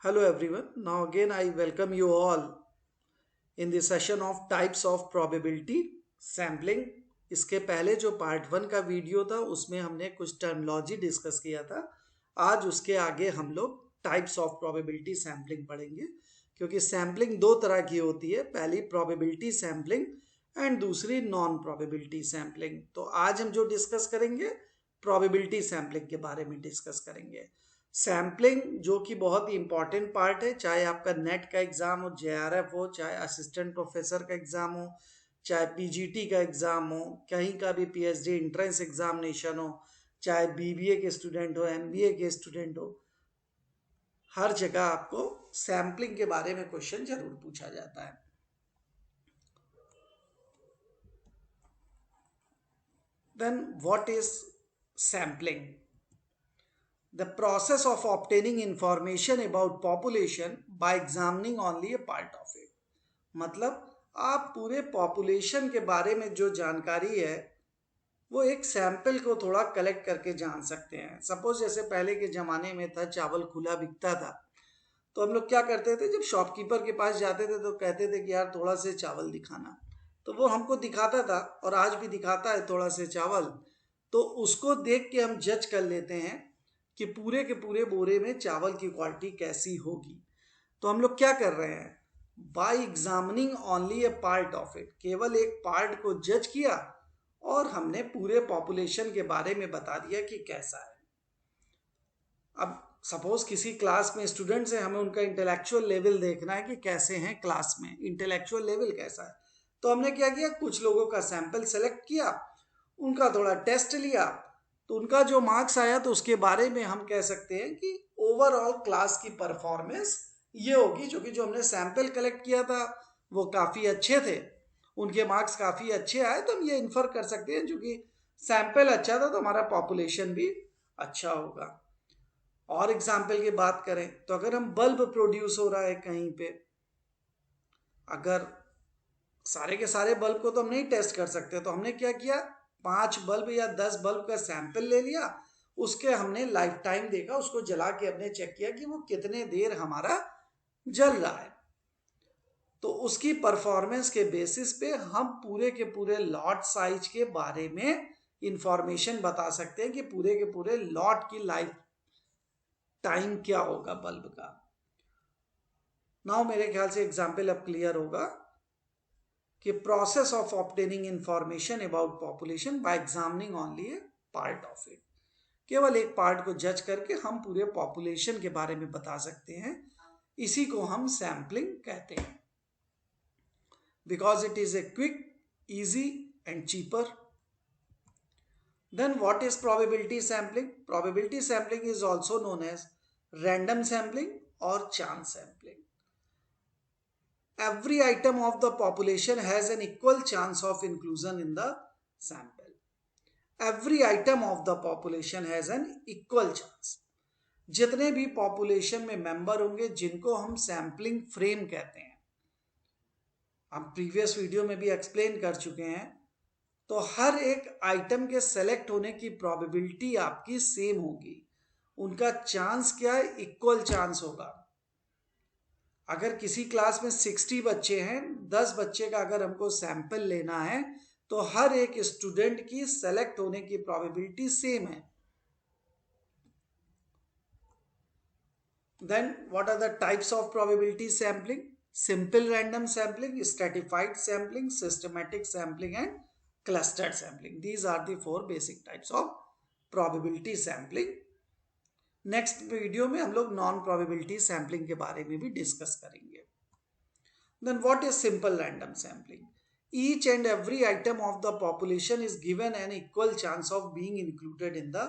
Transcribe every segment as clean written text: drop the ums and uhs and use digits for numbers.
Hello everyone. Now again I welcome you all in the session of types of probability sampling. इसके पहले जो part 1 का video था उसमें हमने कुछ टर्मिनोलॉजी डिस्कस किया था। आज उसके आगे हम लोग टाइप्स ऑफ प्रोबेबिलिटी सैम्पलिंग पढ़ेंगे, क्योंकि सैम्पलिंग दो तरह की होती है, पहली प्रोबेबिलिटी सैम्पलिंग एंड दूसरी नॉन प्रोबेबिलिटी सैम्पलिंग। तो आज हम जो डिस्कस करेंगे प्रोबेबिलिटी सैम्पलिंग के बारे में डिस्कस करेंगे। सैम्पलिंग जो कि बहुत ही इंपॉर्टेंट पार्ट है, चाहे आपका नेट का एग्जाम हो, जेआरएफ हो, चाहे असिस्टेंट प्रोफेसर का एग्जाम हो, चाहे पीजीटी का एग्जाम हो, कहीं का भी पीएचडी एंट्रेंस एग्जामिनेशन हो, चाहे बीबीए के स्टूडेंट हो, एमबीए के स्टूडेंट हो, हर जगह आपको सैम्पलिंग के बारे में क्वेश्चन जरूर पूछा जाता है। Then what is sampling? The process of obtaining information about population by examining only a part of it. मतलब आप पूरे पॉपुलेशन के बारे में जो जानकारी है वो एक सैंपल को थोड़ा कलेक्ट करके जान सकते हैं। सपोज जैसे पहले के ज़माने में था, चावल खुला बिकता था, तो हम लोग क्या करते थे, जब शॉपकीपर के पास जाते थे तो कहते थे कि यार थोड़ा से चावल दिखाना, तो वो हमको दिखाता था और आज भी दिखाता है थोड़ा से चावल। तो उसको देख के हम जज कर लेते हैं कि पूरे के पूरे बोरे में चावल की क्वालिटी कैसी होगी। तो हम लोग क्या कर रहे हैं, bye examining only A part of it, केवल एक पार्ट को जज किया और हमने पूरे पॉपुलेशन के बारे में बता दिया कि कैसा है। अब सपोज किसी क्लास में स्टूडेंट्स हैं, हमें उनका इंटेलेक्चुअल लेवल देखना है कि कैसे हैं क्लास में, इंटेलेक्चुअल लेवल कैसा है। तो हमने क्या किया, कुछ लोगों का सैंपल सेलेक्ट किया, उनका थोड़ा टेस्ट लिया, तो उनका जो मार्क्स आया तो उसके बारे में हम कह सकते हैं कि ओवरऑल क्लास की परफॉर्मेंस ये होगी, जो कि जो हमने सैंपल कलेक्ट किया था वो काफ़ी अच्छे थे, उनके मार्क्स काफ़ी अच्छे आए, तो हम ये इन्फर कर सकते हैं जो कि सैंपल अच्छा था तो हमारा पॉपुलेशन भी अच्छा होगा। और एग्जाम्पल की बात करें तो अगर हम बल्ब प्रोड्यूस हो रहा है कहीं पे, अगर सारे के सारे बल्ब को तो हम नहीं टेस्ट कर सकते, तो हमने क्या किया, 5 बल्ब या 10 बल्ब का सैंपल ले लिया, उसके हमने लाइफ टाइम देखा, उसको जला के हमने चेक किया कि वो कितने देर हमारा जल रहा है। तो उसकी परफॉर्मेंस के बेसिस पे हम पूरे के पूरे लॉट साइज के बारे में इंफॉर्मेशन बता सकते हैं कि पूरे के पूरे लॉट की लाइफ टाइम क्या होगा बल्ब का। नाउ मेरे ख्याल से एग्जाम्पल अब क्लियर होगा कि process of obtaining information about population bye examining only A part of it, केवल एक पार्ट को जज करके हम पूरे पॉपुलेशन के बारे में बता सकते हैं, इसी को हम सैम्पलिंग कहते हैं। Because it is a quick, easy and cheaper. Then what is probability sampling? Probability sampling is also known as random sampling or chance sampling. Every item of the population has an equal chance of inclusion in the sample. Every item of the population has an equal chance. जितने भी population में member होंगे जिनको हम sampling frame कहते हैं, हम previous video में भी एक्सप्लेन कर चुके हैं, तो हर एक आइटम के सेलेक्ट होने की प्रोबेबिलिटी आपकी सेम होगी, उनका चांस क्या है, इक्वल चांस होगा। अगर किसी क्लास में 60 बच्चे हैं, 10 बच्चे का अगर हमको सैंपल लेना है तो हर एक स्टूडेंट की सेलेक्ट होने की प्रोबेबिलिटी सेम है। Then what are the types of probability sampling? Simple random sampling, stratified sampling, systematic sampling and clustered sampling. These are the 4 basic types of probability sampling. Next video में हम लोग non probability sampling के बारे में भी discuss करेंगे। Then what is simple random sampling? Each and every item of the population is given an equal chance of being included in the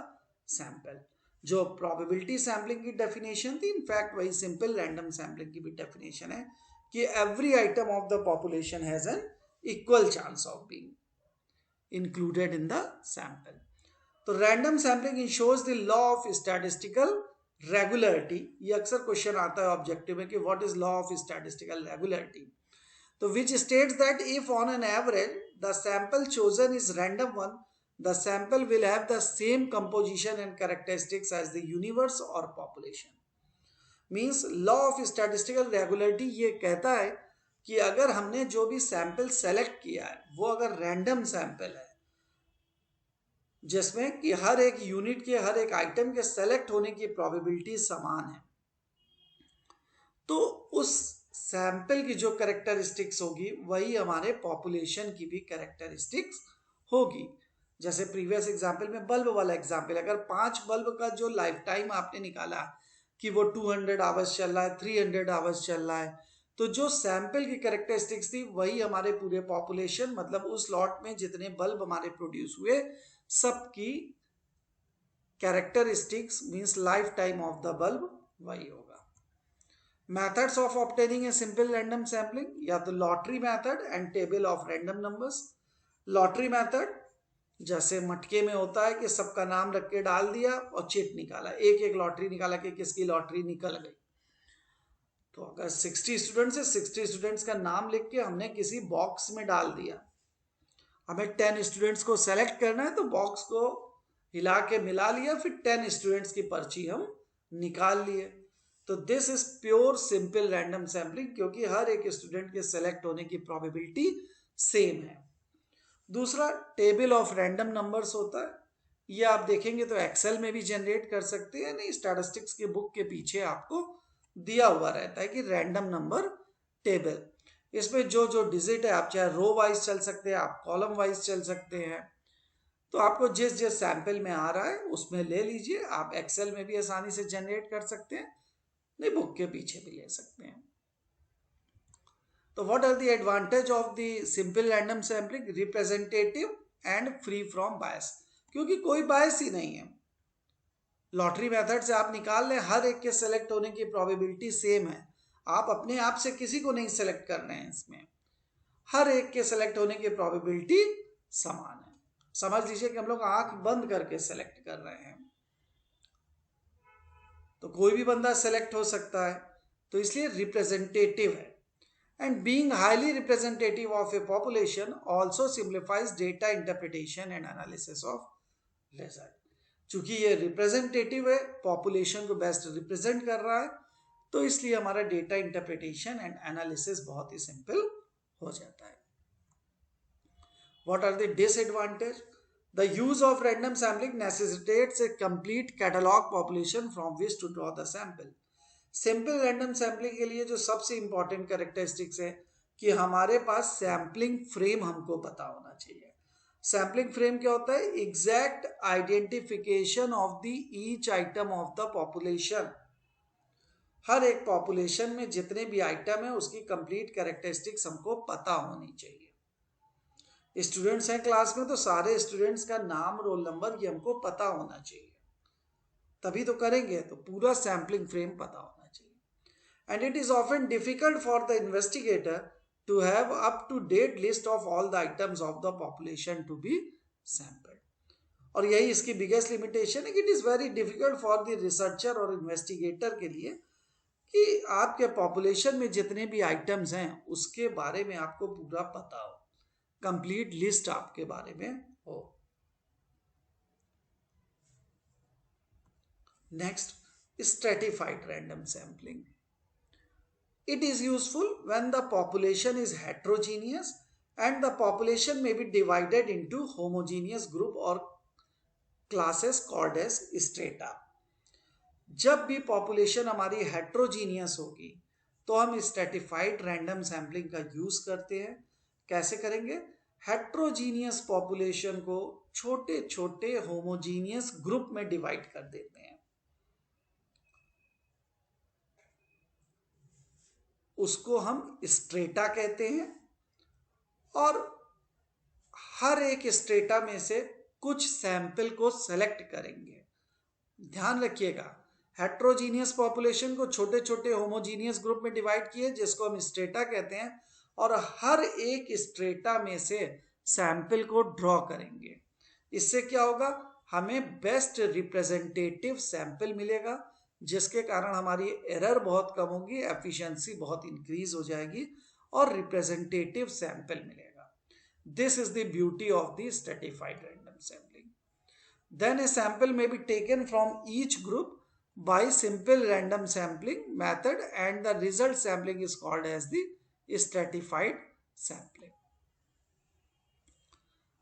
sample. जो probability sampling की डेफिनेशन थी, in fact वही simple random sampling की भी definition है कि every item of the population has an equal chance of being included in the sample. तो random sampling ensures the law of statistical regularity. ये अक्सर क्वेश्चन आता है ऑब्जेक्टिव में कि what is law of statistical regularity, तो which states that if on an average the sample chosen is random one, the sample will have the same composition and characteristics as the universe or population. Means law of statistical regularity ये कहता है कि अगर हमने जो भी sample select किया है वो अगर रैंडम सैंपल है जिसमें कि हर एक यूनिट के हर एक आइटम के सेलेक्ट होने की प्रोबेबिलिटी समान है, तो उस सैंपल की जो कैरेक्टरिस्टिक्स होगी वही हमारे पॉपुलेशन की भी कैरेक्टरिस्टिक्स होगी। जैसे प्रीवियस एग्जाम्पल में बल्ब वाला एग्जाम्पल, अगर 5 बल्ब का जो लाइफ टाइम आपने निकाला कि वो 200 आवर्स चल रहा है, 300 आवर्स चल रहा है, तो जो सैंपल की कैरेक्टरिस्टिक्स थी वही हमारे पूरे पॉपुलेशन, मतलब उस लॉट में जितने बल्ब हमारे प्रोड्यूस हुए सबकी characteristics means life time of the bulb वही होगा। Methods of obtaining a simple random sampling, या तो lottery method and table of random numbers. Lottery method जैसे मटके में होता है कि सबका नाम रख के डाल दिया और चिट निकाला, एक एक लॉटरी निकाला कि किसकी लॉटरी निकल गई। तो अगर 60 स्टूडेंट्स है, 60 स्टूडेंट्स का नाम लिख के हमने किसी बॉक्स में डाल दिया, हमें 10 स्टूडेंट्स को सेलेक्ट करना है तो बॉक्स को हिला के मिला लिया, फिर 10 स्टूडेंट्स की पर्ची हम निकाल लिए। तो this is pure simple random sampling, क्योंकि हर एक स्टूडेंट के सेलेक्ट होने की प्रोबेबिलिटी सेम है। दूसरा टेबल ऑफ रैंडम नंबर्स होता है, ये आप देखेंगे तो एक्सेल में भी जनरेट कर सकते हैं, नहीं स्टैटिस्टिक्स की बुक के पीछे आपको दिया हुआ रहता है कि रैंडम नंबर टेबल। इसमें जो जो डिजिट है आप चाहे रो वाइज चल सकते हैं, आप कॉलम वाइज चल सकते हैं, तो आपको जिस जिस सैंपल में आ रहा है उसमें ले लीजिए। आप एक्सेल में भी आसानी से जनरेट कर सकते हैं, नहीं बुक के पीछे भी ले सकते हैं। तो what are the advantage of the simple random sampling? Representative and free from bias, क्योंकि कोई बायस ही नहीं है। लॉटरी मेथड से आप निकाल लें, हर एक के सेलेक्ट होने की प्रोबेबिलिटी सेम है, आप अपने आप से किसी को नहीं सेलेक्ट कर रहे हैं, इसमें हर एक के सेलेक्ट होने की प्रोबेबिलिटी समान है। समझ लीजिए कि हम लोग आंख बंद करके सेलेक्ट कर रहे हैं, तो कोई भी बंदा सेलेक्ट हो सकता है, तो इसलिए रिप्रेजेंटेटिव है। And being highly representative of A population also simplifies data interpretation and analysis of result. चूंकि ये रिप्रेजेंटेटिव है, पॉपुलेशन को बेस्ट रिप्रेजेंट कर रहा है, तो इसलिए हमारा डेटा इंटरप्रिटेशन एंड एनालिसिस बहुत ही सिंपल हो जाता है। What are the disadvantages? The use of random sampling necessitates a complete catalog population from which to draw the sample. Simple random sampling के लिए जो सबसे इंपॉर्टेंट कैरेक्टरिस्टिक्स है कि हमारे पास सैम्पलिंग फ्रेम हमको पता होना चाहिए। सैम्पलिंग फ्रेम क्या होता है? Exact identification of the each item of the population. हर एक पॉपुलेशन में जितने भी आइटम है उसकी कंप्लीट कैरेक्टरिस्टिक्स हमको पता होनी चाहिए। स्टूडेंट्स हैं क्लास में तो सारे स्टूडेंट्स का नाम, रोल नंबर ये हमको पता होना चाहिए, तभी तो करेंगे, तो पूरा सैम्पलिंग फ्रेम पता होना चाहिए। And it is often difficult for the investigator to have up to date list of all the items of the population to be sampled. और यही इसकी बिगेस्ट लिमिटेशन है कि it is very difficult for the researcher और investigator के लिए कि आपके पॉपुलेशन में जितने भी आइटम्स हैं उसके बारे में आपको पूरा पता हो, कंप्लीट लिस्ट आपके बारे में हो। Next, stratified random sampling. It is useful when the population is heterogeneous and the population may be divided into homogeneous group or classes called as strata. जब भी पॉपुलेशन हमारी हेट्रोजीनियस होगी तो हम स्ट्रेटिफाइड रैंडम सैम्पलिंग का use करते हैं। कैसे करेंगे? हेट्रोजीनियस पॉपुलेशन को छोटे छोटे होमोजीनियस ग्रुप में डिवाइड कर देते हैं, उसको हम स्ट्रेटा कहते हैं, और हर एक स्ट्रेटा में से कुछ सैंपल को सेलेक्ट करेंगे। ध्यान रखिएगा, हेट्रोजीनियस पॉपुलेशन को छोटे छोटे होमोजीनियस ग्रुप में डिवाइड किए जिसको हम स्ट्रेटा कहते हैं, और हर एक स्ट्रेटा में से सैंपल को ड्रॉ करेंगे। इससे क्या होगा? हमें बेस्ट रिप्रेजेंटेटिव सैंपल मिलेगा, जिसके कारण हमारी एरर बहुत कम होगी, एफिशिएंसी बहुत इंक्रीज हो जाएगी और रिप्रेजेंटेटिव सैंपल मिलेगा। This is the beauty of the stratified random sampling. Then a sample may be taken from each group by simple random sampling method, and the result sampling is called as the stratified sampling.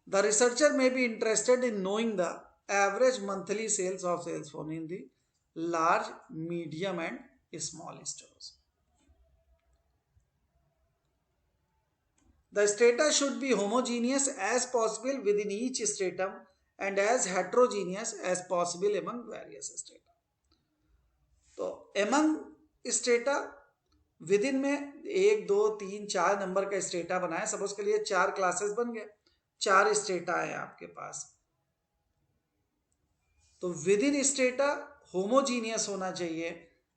The researcher may be interested in knowing the average monthly sales of cell phone in the large, medium and small stores. The strata should be homogeneous as possible within each stratum and as heterogeneous as possible among various strata. तो among strata with in में 1 2 3 4 number का strata बनाए, suppose के लिए 4 classes बन गए, 4 strata है आपके पास, तो विद इन स्टेटा होमोजीनियस होना चाहिए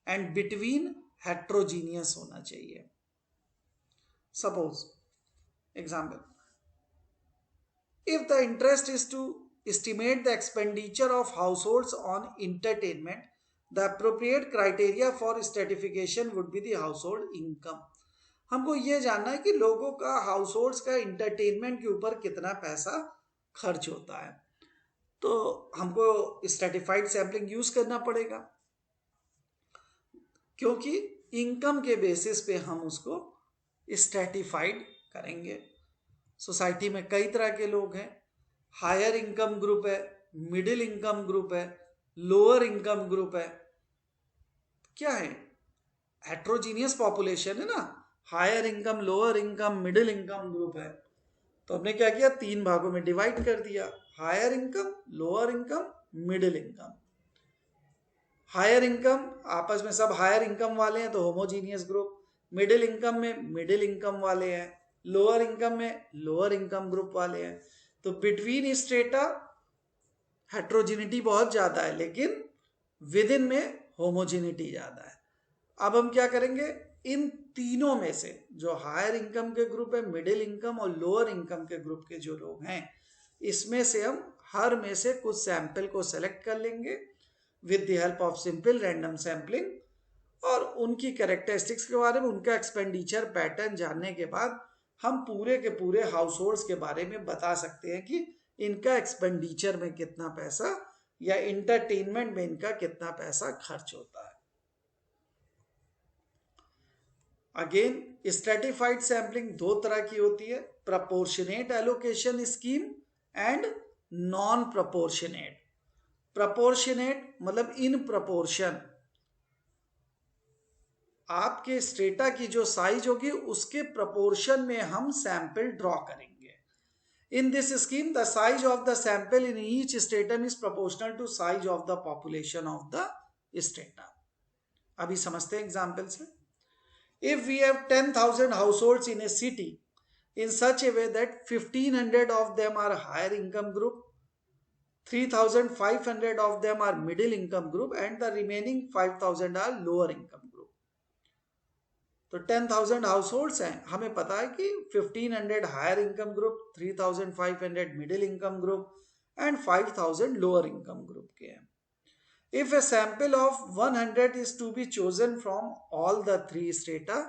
एंड बिटवीन हेट्रोजीनियस होना चाहिए. Suppose example, if the interest is to estimate the expenditure of households on entertainment, the appropriate criteria for stratification would be the household income. हमको ये जानना है कि लोगों का हाउसहोल्ड्स का इंटरटेनमेंट के ऊपर कितना पैसा खर्च होता है, तो हमको स्ट्रेटिफाइड सैम्पलिंग यूज करना पड़ेगा, क्योंकि इनकम के बेसिस पे हम उसको स्ट्रेटिफाइड करेंगे. सोसाइटी में कई तरह के लोग हैं, हायर इनकम ग्रुप है, मिडिल इनकम ग्रुप है, लोअर इनकम ग्रुप है. क्या है? हेट्रोजीनियस पॉपुलेशन है ना, higher income, lower income, middle income group है. तो हमने क्या किया, 3 भागों में डिवाइड कर दिया, higher income, lower income, middle income. Higher income आपस में सब हायर इनकम वाले हैं तो होमोजीनियस ग्रुप, मिडिल इनकम में मिडिल इनकम वाले हैं, लोअर इनकम में लोअर इनकम ग्रुप वाले हैं. तो बिटवीन स्ट्रेटा हेट्रोजिनिटी बहुत ज्यादा है, लेकिन विद इन में होमोजिनिटी ज्यादा है. अब हम क्या करेंगे, इन तीनों में से जो हायर इनकम के ग्रुप है, मिडिल इनकम और लोअर इनकम के ग्रुप के जो लोग हैं, इसमें से हम हर में से कुछ सैंपल को सेलेक्ट कर लेंगे with the help of simple random sampling, और उनकी कैरेक्टरिस्टिक्स के बारे में, उनका एक्सपेंडिचर पैटर्न जानने के बाद हम पूरे के पूरे हाउस होल्ड्स के बारे में बता सकते हैं कि इनका एक्सपेंडिचर में कितना पैसा या इंटरटेनमेंट में इनका कितना पैसा खर्च होता है. अगेन स्ट्रेटिफाइड सैम्पलिंग 2 तरह की होती है, proportionate allocation scheme and non proportionate. Proportionate मतलब इन प्रपोर्शन, आपके स्ट्रेटा की जो साइज होगी उसके प्रपोर्शन में हम सैंपल ड्रॉ करेंगे. In this scheme, the size of the sample in each stratum is proportional to size of the population of the strata. अभी समझते हैं एग्जाम्पल से. If we have 10,000 households in a city in such a way that 1,500 of them are higher income group, 3,500 of them are middle income group, and the remaining 5,000 are lower income group. तो 10,000 house holds हैं, हमें पता है कि 1,500 higher income group, 3,500 middle income group and 5,000 lower income group के हैं. If a sample of 100 is to be chosen from all the 3 strata,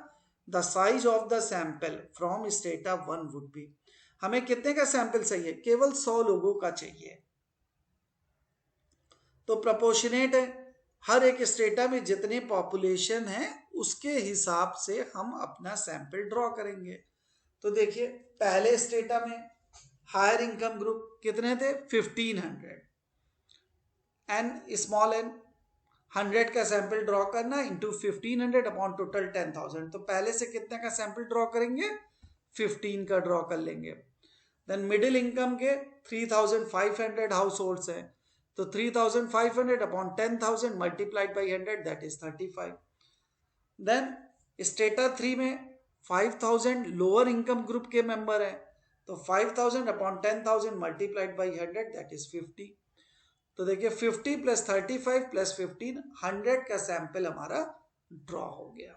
the size of the sample from strata 1 would be. हमें कितने का sample चाहिए? केवल 100 लोगों का चाहिए. तो प्रोपोर्शनेट है, हर एक स्टेटा में जितने पॉपुलेशन है उसके हिसाब से हम अपना सैंपल ड्रॉ करेंगे. तो देखिए पहले स्टेटा में हायर इनकम ग्रुप कितने थे? 1,500 एंड स्मॉल एन 100 का सैंपल ड्रॉ करना इंटू 1,500 अपॉन टोटल 10,000. तो पहले से कितने का सैंपल ड्रॉ करेंगे? 15 का ड्रॉ कर लेंगे. देन मिडिल इनकम के 3,500 हाउस होल्ड्स हैं, तो 3,500 upon 10,000 multiplied by 100 that is 35. Then strata 3 में 5,000 लोअर इनकम ग्रुप के मेंबर हैं, तो 5,000 upon 10,000 multiplied by 100 that is 50. तो देखिए 50 प्लस 35 प्लस 15, 100 का सैंपल हमारा ड्रॉ हो गया.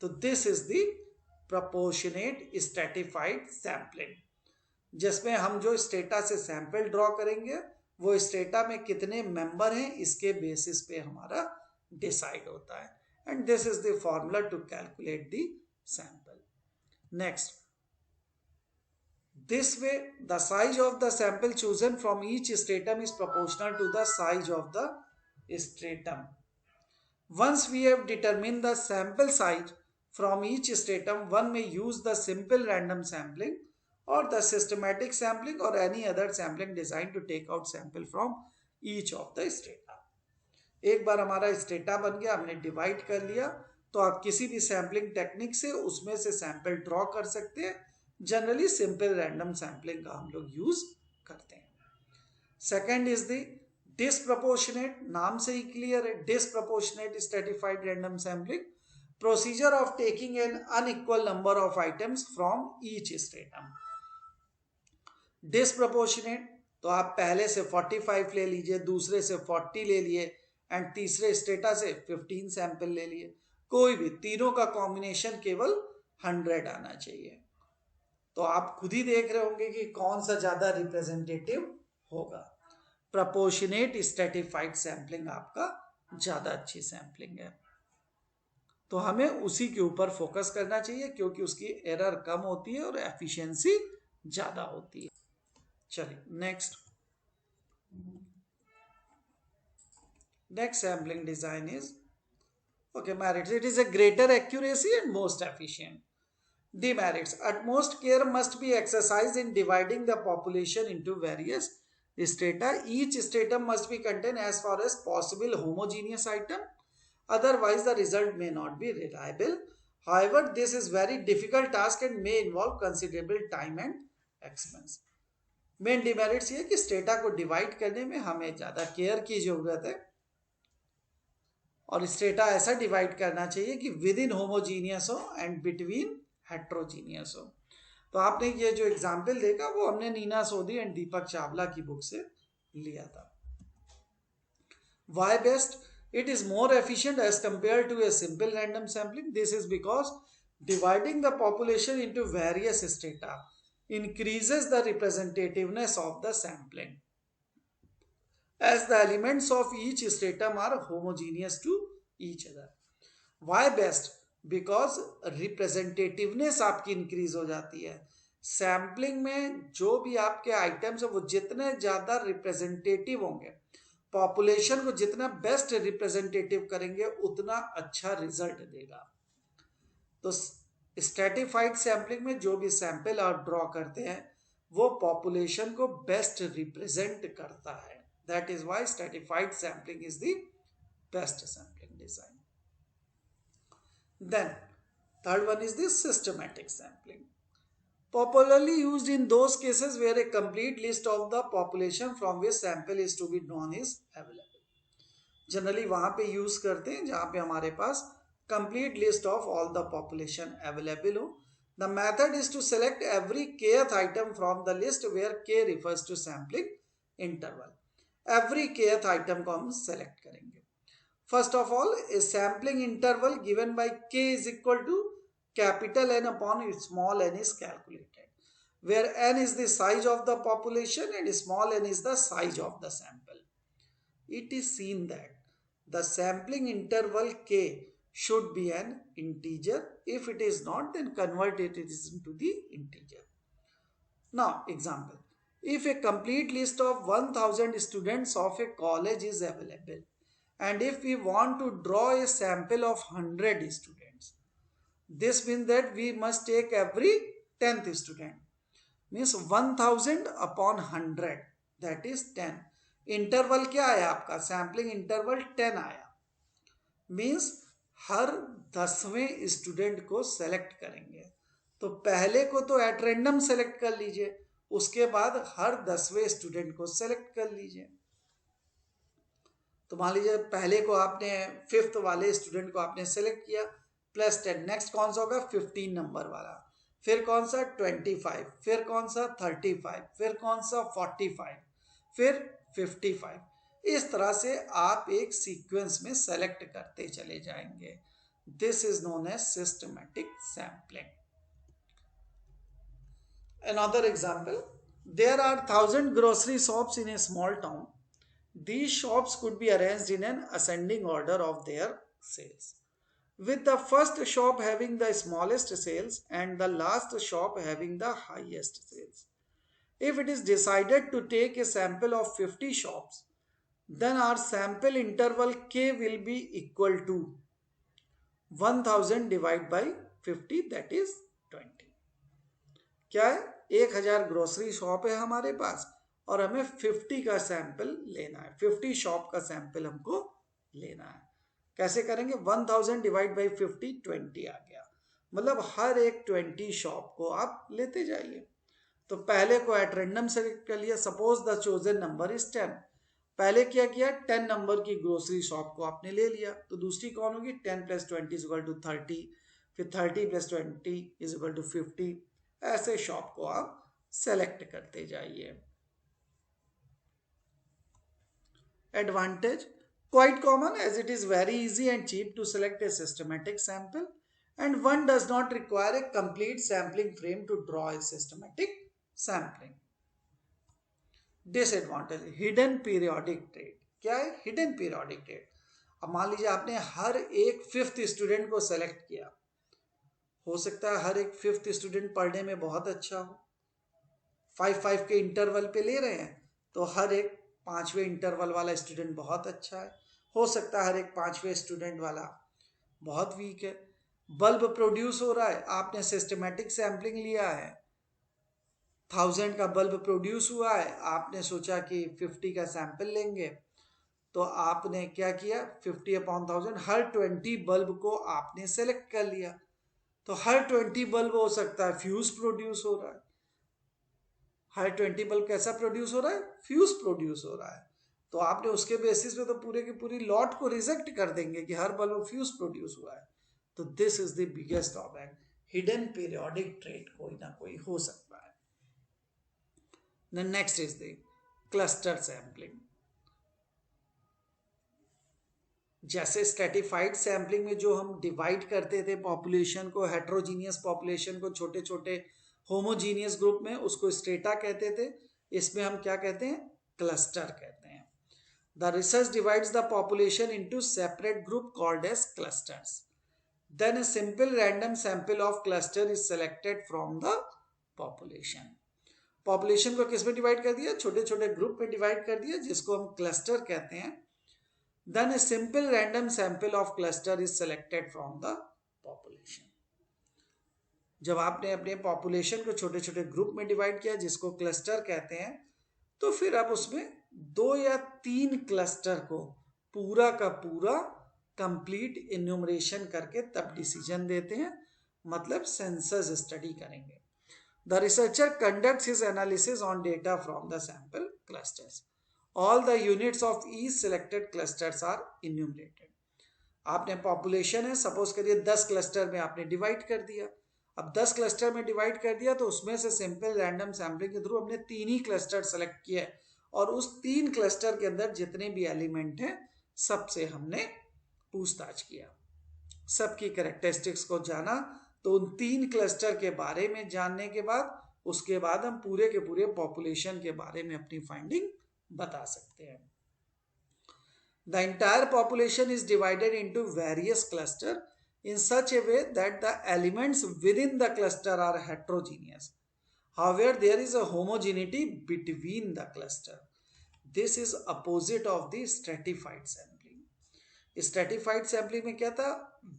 तो this is the proportionate stratified sampling, जिसमें हम जो स्टेटा से सैंपल ड्रॉ करेंगे वो स्टेटा में कितने मेंबर हैं इसके बेसिस पे हमारा डिसाइड होता है. And this is the formula to calculate the sample. Next, this way the size of the sample chosen from each stratum is proportional to the size of the stratum. Once we have determined the sample size from each stratum, one may use the simple random sampling or the systematic sampling or any other sampling designed to take out sample from each of the strata. एक बार हमारा strata बन गया, हमने divide कर लिया, तो आप किसी भी सैम्पलिंग टेक्निक से उसमें से सैंपल ड्रॉ कर सकते हैं. जनरली सिंपल रैंडम सैम्पलिंग का हम लोग यूज करते हैं. सेकेंड इज द डिसप्रपोर्शनेट, नाम से ही क्लियर है, disproportionate stratified random sampling, procedure of taking an unequal number of items from each stratum. Disproportionate तो आप पहले से 45 ले लीजिए, दूसरे से 40 ले लिए एंड तीसरे स्टेटा से 15 सैंपल ले लिए. कोई भी तीनों का कॉम्बिनेशन केवल 100 आना चाहिए. तो आप खुद ही देख रहे होंगे कि कौन सा ज्यादा रिप्रेजेंटेटिव होगा. प्रपोर्शनेट स्ट्रेटिफाइड सैंपलिंग आपका ज्यादा अच्छी सैंपलिंग है. तो हमें उसी के ऊपर फोकस करना चाहिए क्योंकि उसकी एरर कम होती है और एफिशिएंसी ज्यादा होती है. चलिए next sampling design is merits. It is a greater accuracy and most efficient. Demerits: utmost care must be exercised in dividing the population into various strata. Each stratum must be contain as far as possible homogeneous item, otherwise the result may not be reliable. However, this is very difficult task and may involve considerable time and expense. Main demerits ये कि strata को divide करने में हमें ज़्यादा care की ज़रूरत है और स्टेटा ऐसा डिवाइड करना चाहिए कि विद इन होमोजीनियस हो एंड बिटवीन हेट्रोजीनियस हो. तो आपने ये जो एग्जाम्पल देखा वो हमने नीना सोधी एंड दीपक चावला की बुक से लिया था. Why best? It is more efficient as compare to a simple random sampling. This is because dividing the population into various strata increases the representativeness of the sampling as the elements of each stratum are homogeneous to each other. Why best? Because representativeness आपकी increase हो जाती है. Sampling में जो भी आपके items है वो जितने ज़्यादा रिप्रेजेंटेटिव होंगे, पॉपुलेशन को जितना बेस्ट रिप्रेजेंटेटिव करेंगे उतना अच्छा रिजल्ट देगा. तो स्ट्रेटिफाइड सैम्पलिंग में जो भी सैंपल आप ड्रॉ करते हैं वो पॉपुलेशन को बेस्ट रिप्रेजेंट करता है. That is why stratified sampling is the best sampling design. Then third one is the systematic sampling, popularly used in those cases where a complete list of the population from which sample is to be drawn is available. Generally वहां पे use करते हैं जहां पे हमारे पास complete list of all the population available ho. The method is to select every kth item from the list where k refers to sampling interval. Every kth item को हम select करेंगे. First of all, a sampling interval given by k is equal to capital N upon small n is calculated, where n is the size of the population and small n is the size of the sample. It is seen that the sampling interval k should be an integer. If it is not, then convert it into the integer. Now example, if a complete list of 1000 students of a college is available and if we want to draw a sample of 100 students, this means that we must take every 10th student, means 1000 upon 100, that is 10. Interval क्या आया आपका? Sampling interval 10 आया. Means हर 10वें student को select करेंगे. तो पहले को तो एट रैंडम सेलेक्ट कर लीजिए, उसके बाद हर 10वें स्टूडेंट को सेलेक्ट कर लीजिए. तो मान लीजिए पहले को आपने 5th वाले स्टूडेंट को आपने सेलेक्ट किया प्लस 10. नेक्स्ट कौन सा होगा? 15 नंबर वाला. फिर कौन सा? 25. फिर कौन सा? 35. फिर कौन सा? 45. फिर 55. इस तरह से आप एक सीक्वेंस में सेलेक्ट करते चले जाएंगे. This is known as systematic sampling. Another example, there are 1000 grocery shops in a small town. These shops could be arranged in an ascending order of their sales, with the first shop having the smallest sales and the last shop having the highest sales. If it is decided to take a sample of 50 shops, then our sample interval k will be equal to 1000 divided by 50, that is 20. क्या है, 1000 grocery shop है हमारे पास और हमें 50 का sample लेना है, 50 shop का सैंपल हमको लेना है. कैसे करेंगे, 1000 डिवाइड बाई 50, 20 आ गया. मतलब हर एक 20 शॉप को आप लेते जाइए. तो पहले को एट रैंडम सेलेक्ट कर लिया. Suppose the chosen number is 10. पहले क्या किया, 10 नंबर की ग्रोसरी शॉप को आपने ले लिया. तो दूसरी कौन होगी, 10 प्लस 20 इज इक्वल टू 30, फिर 30 प्लस 20 इज इक्वल टू 50. ऐसे शॉप को आप सेलेक्ट करते जाइए. Advantage, quite common as it is very easy and cheap to select a systematic sample, and one does not require a complete sampling frame to draw a systematic sampling. Disadvantage, hidden periodic trait. क्या है, hidden periodic trait. अब मान लीजिए आपने हर एक 5th student को select किया. हो सकता है हर एक 5th स्टूडेंट पढ़ने में बहुत अच्छा हो, 5-5 के इंटरवल पे ले रहे हैं, तो हर एक 5वें इंटरवल वाला स्टूडेंट बहुत अच्छा है. हो सकता है हर एक 5वें स्टूडेंट वाला बहुत वीक है. बल्ब प्रोड्यूस हो रहा है, आपने सिस्टमेटिक सैम्पलिंग लिया है, 1000 का बल्ब प्रोड्यूस हुआ है, आपने सोचा कि 50 का सैंपल लेंगे. तो आपने क्या किया, 50 अपॉन 1000, हर 20 बल्ब को आपने सेलेक्ट कर लिया. तो हर 20 बल्ब हो सकता है फ्यूज प्रोड्यूस हो रहा है. हर 20 बल्ब कैसा प्रोड्यूस हो रहा है, फ्यूज प्रोड्यूस हो रहा है. तो आपने उसके बेसिस पे तो पूरे की पूरी लॉट को रिजेक्ट कर देंगे कि हर बल्ब फ्यूज प्रोड्यूस हुआ है. तो this is the biggest drawback. Hidden periodic trait कोई ना कोई हो सकता है. The next is the cluster sampling. जैसे स्ट्रेटिफाइड सैम्पलिंग में जो हम डिवाइड करते थे पॉपुलेशन को, हेट्रोजीनियस पॉपुलेशन को छोटे छोटे होमोजीनियस ग्रुप में, उसको स्ट्रेटा कहते थे. इसमें हम क्या कहते हैं, क्लस्टर कहते हैं. The research divides the population into separate group called as clusters. Then a simple random sample of cluster is selected from the population. Population को किस में डिवाइड कर दिया, छोटे छोटे ग्रुप में डिवाइड कर दिया, जिसको हम क्लस्टर कहते हैं. Then a simple random sample of cluster is selected from the population. जब आपने अपने पॉपुलेशन को छोटे छोटे ग्रुप में डिवाइड किया, जिसको क्लस्टर कहते हैं, तो फिर आप उसमें 2 या 3 क्लस्टर को पूरा का पूरा कंप्लीट इन्यूमरेशन करके तब डिसीजन देते हैं. मतलब सेंसस स्टडी करेंगे. The researcher conducts his analysis on data from the sample clusters. All the units of each selected clusters are enumerated. आपने पॉपुलेशन है, सपोज करिए 10 क्लस्टर में आपने डिवाइड कर दिया. अब 10 क्लस्टर में डिवाइड कर दिया तो उसमें से सिंपल रैंडम सैम्पलिंग के थ्रू हमने 3 ही क्लस्टर सेलेक्ट किए और उस 3 क्लस्टर के अंदर जितने भी एलिमेंट हैं सबसे हमने पूछताछ किया, सबकी कैरेक्टरिस्टिक्स को जाना. तो उन 3 क्लस्टर के बारे में जानने के बाद उसके बाद हम पूरे के पूरे पॉपुलेशन के बारे में अपनी फाइंडिंग बता सकते हैं. The entire population is divided into various clusters in such a way that the elements within the cluster are heterogeneous. However, there is a homogeneity between the cluster. This is opposite of the stratified sampling. Stratified sampling में क्या था,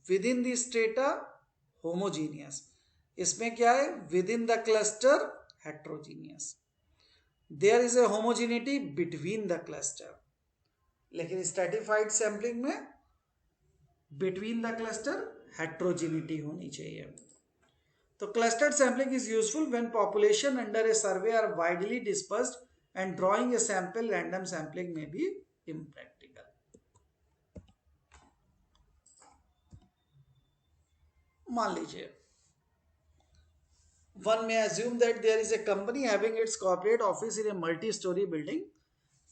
within the strata homogeneous. इसमें क्या है, within the cluster heterogeneous. There is a homogeneity between the cluster. लेकिन stratified sampling में between the cluster heterogeneity होनी चाहिए. तो clustered sampling is useful when population under a survey are widely dispersed and drawing a sample random sampling में भी impractical. मान लीजिए one may assume that there is a company having its corporate office in a multi-story building.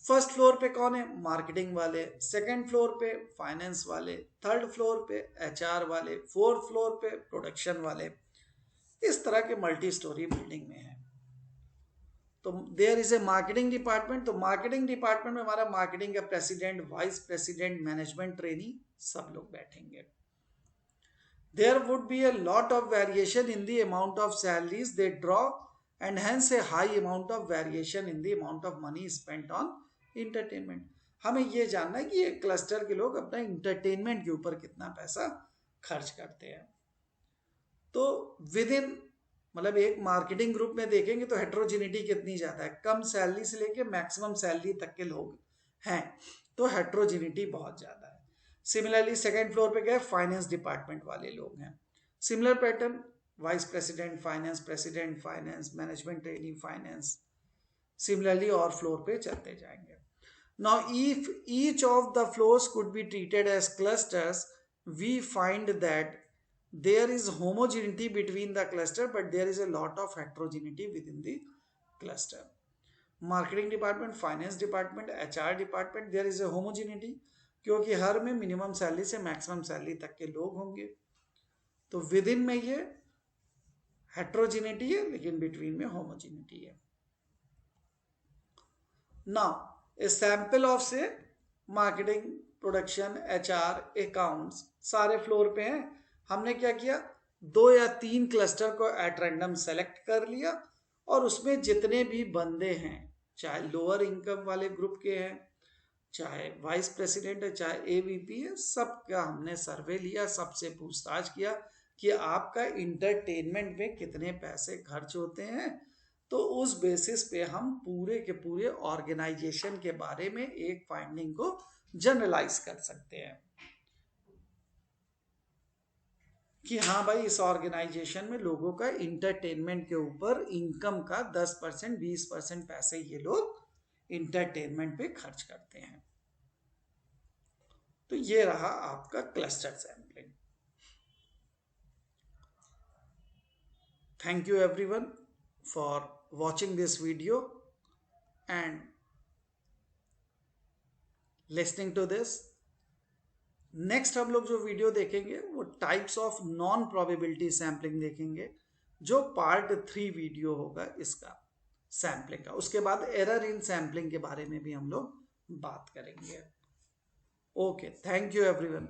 First floor पे कौन है, marketing वाले. Second floor पे finance वाले. थर्ड फ्लोर पे एचआर वाले. फोर्थ फ्लोर पे प्रोडक्शन वाले. इस तरह के मल्टी स्टोरी बिल्डिंग में है. तो there is a marketing department. तो मार्केटिंग डिपार्टमेंट में हमारा मार्केटिंग का president, vice president, management trainee सब लोग बैठेंगे. There would be a lot of variation in the amount of salaries they draw and hence a high amount of variation in the amount of money spent on entertainment. हमें ये जानना है कि ये cluster के लोग अपना इंटरटेनमेंट के ऊपर कितना पैसा खर्च करते हैं। तो विद इन मतलब एक मार्केटिंग ग्रुप में देखेंगे तो हेट्रोजिनिटी कितनी ज़्यादा है, कम सैलरी से लेके मैक्सिमम सैलरी तक के लोग हैं, तो हेट्रोजिनिटी बहुत ज़्यादा है। सिमिलरली सेकेंड फ्लोर पे गए, फाइनेंस डिपार्टमेंट वाले लोग हैं, similar pattern, vice president finance, management training finance, similarly और फ्लोर पे चलते जाएंगे। Now, if each of the floors could be treated as clusters, we find that there is homogeneity between the cluster, but there is a lot of heterogeneity within the cluster. Marketing department, finance department, HR department, there is a homogeneity क्योंकि हर में minimum salary से maximum salary तक के लोग होंगे, तो with in में ये हेट्रोजिनिटी है लेकिन बिटवीन में होमोजिनिटी है। नाउ ए सैंपल ऑफ से मार्केटिंग, प्रोडक्शन, HR, अकाउंट्स सारे फ्लोर पे हैं। हमने क्या किया, 2 या 3 क्लस्टर को एट रैंडम सेलेक्ट कर लिया और उसमें जितने भी बंदे हैं, चाहे लोअर इनकम वाले ग्रुप के हैं, चाहे वाइस प्रेसिडेंट है, चाहे AVP है, सबका हमने सर्वे लिया, सबसे पूछताछ किया कि आपका इंटरटेनमेंट में कितने पैसे खर्च होते हैं। तो उस बेसिस पे हम पूरे के पूरे ऑर्गेनाइजेशन के बारे में एक फाइंडिंग को जनरलाइज कर सकते हैं कि हाँ भाई, इस ऑर्गेनाइजेशन में लोगों का इंटरटेनमेंट के ऊपर इनकम का 10%, 20% पैसे ये लोग इंटरटेनमेंट पे खर्च करते हैं। तो ये रहा आपका cluster sampling. Thank you everyone for watching this video and listening to this. Next हम लोग जो वीडियो देखेंगे वो types of non probability sampling देखेंगे, जो पार्ट 3 वीडियो होगा इसका सैम्पलिंग का। उसके बाद एरर इन सैम्पलिंग के बारे में भी हम लोग बात करेंगे। Okay, thank you everyone.